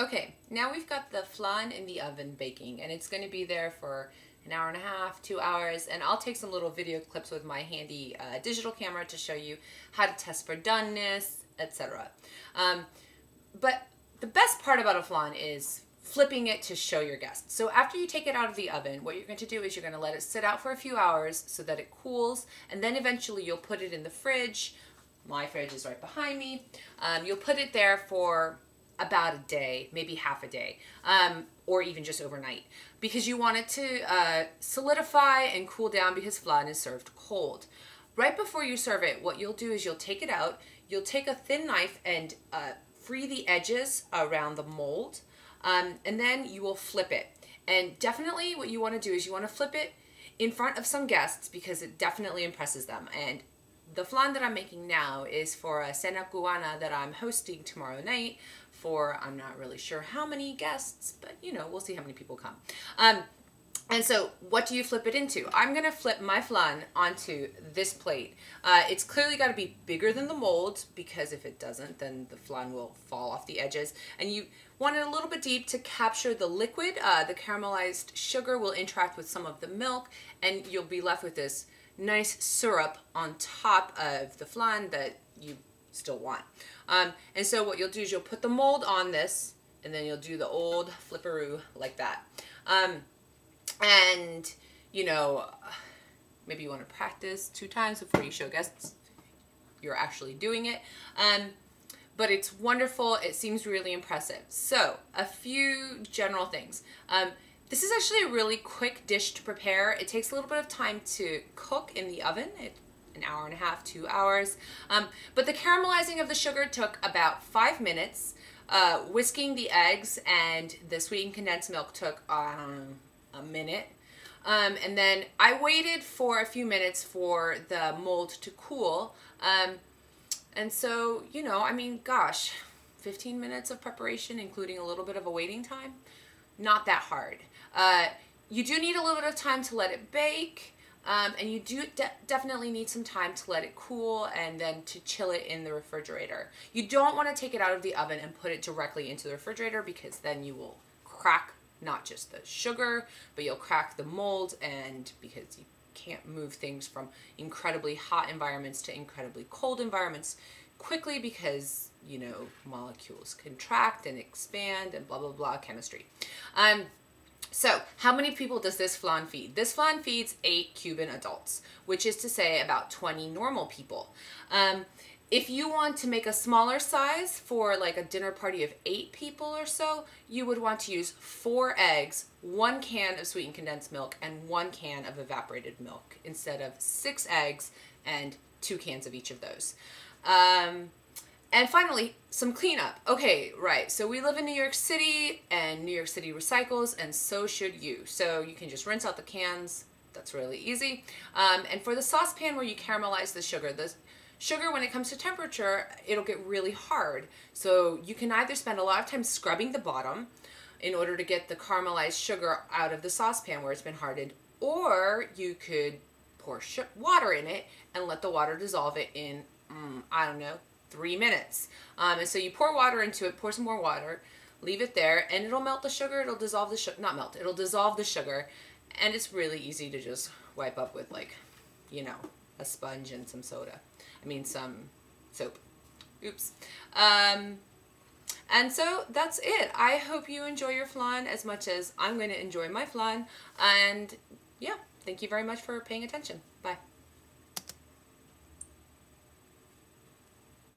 Okay, now we've got the flan in the oven baking, and it's going to be there for an hour and a half, 2 hours, and I'll take some little video clips with my handy digital camera to show you how to test for doneness, etc. But the best part about a flan is flipping it to show your guests. So after you take it out of the oven, what you're going to do is you're going to let it sit out for a few hours so that it cools, and then eventually you'll put it in the fridge. My fridge is right behind me. You'll put it there for about a day, maybe half a day, or even just overnight, because you want it to solidify and cool down, because flan is served cold. Right before you serve it, what you'll do is you'll take it out, you'll take a thin knife and free the edges around the mold, and then you will flip it. And definitely what you want to do is you want to flip it in front of some guests, because it definitely impresses them. And the flan that I'm making now is for a cena cubana that I'm hosting tomorrow night for, I'm not really sure how many guests, but you know, we'll see how many people come. And so what do you flip it into? I'm gonna flip my flan onto this plate. It's clearly gotta be bigger than the mold, because if it doesn't, then the flan will fall off the edges. And you want it a little bit deep to capture the liquid. The caramelized sugar will interact with some of the milk, and you'll be left with this nice syrup on top of the flan that you still want. And so what you'll do is you'll put the mold on this, and then you'll do the old flipperoo like that. And you know, maybe you want to practice 2 times before you show guests you're actually doing it. But it's wonderful. It seems really impressive. So a few general things. This is actually a really quick dish to prepare. It takes a little bit of time to cook in the oven. An hour and a half, 2 hours. But the caramelizing of the sugar took about 5 minutes. Whisking the eggs and the sweetened condensed milk took a minute. And then I waited for a few minutes for the mold to cool. And so, you know, I mean, gosh, 15 minutes of preparation, including a little bit of a waiting time. Not that hard. You do need a little bit of time to let it bake. And you do definitely need some time to let it cool and then to chill it in the refrigerator. You don't want to take it out of the oven and put it directly into the refrigerator, because then you will crack not just the sugar, but you'll crack the mold, and because you can't move things from incredibly hot environments to incredibly cold environments quickly, because, you know, molecules contract and expand and blah, blah, blah chemistry. So how many people does this flan feed? This flan feeds 8 Cuban adults, which is to say about 20 normal people. If you want to make a smaller size for like a dinner party of 8 people or so, you would want to use 4 eggs, 1 can of sweetened condensed milk, and 1 can of evaporated milk, instead of 6 eggs and 2 cans of each of those. And finally, some cleanup. Okay, right, so we live in New York City, and New York City recycles, and so should you. So you can just rinse out the cans. That's really easy. And for the saucepan where you caramelize the sugar, when it comes to temperature, it'll get really hard. So you can either spend a lot of time scrubbing the bottom in order to get the caramelized sugar out of the saucepan where it's been hardened, or you could pour water in it and let the water dissolve it in, I don't know, 3 minutes. And so you pour water into it, pour some more water, leave it there, and it'll melt the sugar, it'll dissolve the sugar, not melt, it'll dissolve the sugar, and it's really easy to just wipe up with, like, you know, a sponge and some soda. I mean, some soap. Oops. And so that's it. I hope you enjoy your flan as much as I'm going to enjoy my flan, and yeah, thank you very much for paying attention. Bye.